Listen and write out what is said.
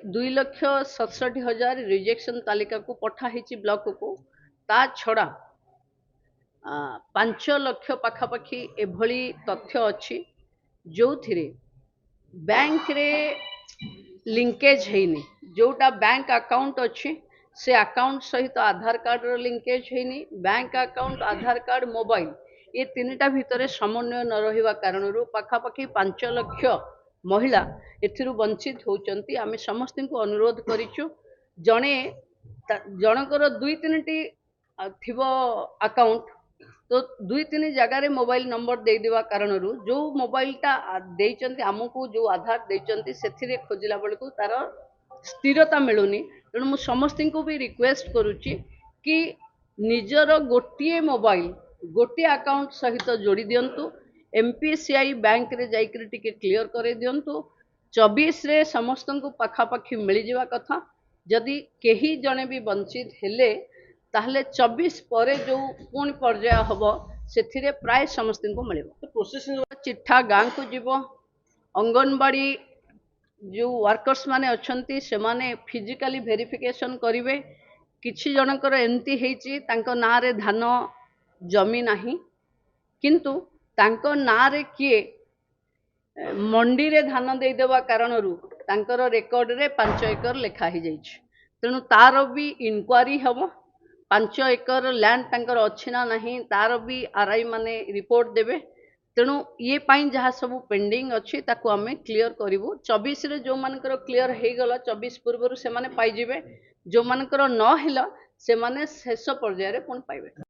2,67,000 rejection तालिका को पठाही block को ता छड़ा 5 लाख पाखापाखि एभली तथ्य अच्छी जो थिरे बैंक रे लिंकेज हैनी जोटा बैंक अकाउंट अच्छी से अकाउंट सहित आधार कार्ड रो लिंकेज हैनी बैंक अकाउंट आधार कार्ड मोबाइल ये तीनटा भितर समन्वय न रहिबा कारणरू पाखापाखि 5 लाख महिला एथिरु वंचित होचंती। आमे समस्त को अनुरोध करिछु जणे जनकर 2-3टी थिबो अकाउंट तो 2-3 जगह रे मोबाइल नंबर दे देवा कारणरू जो मोबाइलटा देइचंती हमकु जो आधार देइचंती सेथिरे खोजिला बेलकु तार स्थिरता मिलुनी। तेणु मु समस्त को भी रिक्वेस्ट करुच्ची कि निजर गोटे मोबाइल गोटे अकाउंट सहित जोड़ी दिंतु एमपीसीआई बैंक रे जाइकरी टिके क्लियर करे दिंतु 24 रे समस्त को पाखापाखि मिल जावा कथा जदि केही जने भी वंचित हेले ताहले 24 परे जो पुणी पर्याय हम से प्राय समस्त को मिल प्रोसेसिंग चिट्ठा गाँ को जीव अंगनवाड़ी जो वर्कर्स माने अच्छंती से माने फिजिकली वेरिफिकेशन करिवे किछि जनकर एंती हेची तांको ना रे धान जमी नाही किंतु तांको ना रे किए मंडी रे धान दे देवा कारणरू तांकर रेकर्ड रे 5 एकर लेखा ही जाइछ। तेणु तार भी इनक्वारी हम 5 एकर लैंड तांकर अछि ना नहीं तार भी आरआई माने रिपोर्ट देबे। तेणु ये पाई जहाँ सब पेंडिंग अच्छी ताकू आमे क्लियर करिवु 24 रे जो मानकर क्लियर हे गला 24 पूर्व से माने पाई जिवे जो मानकर न हिला से माने शेष पर्याय रे कोन पाइबे।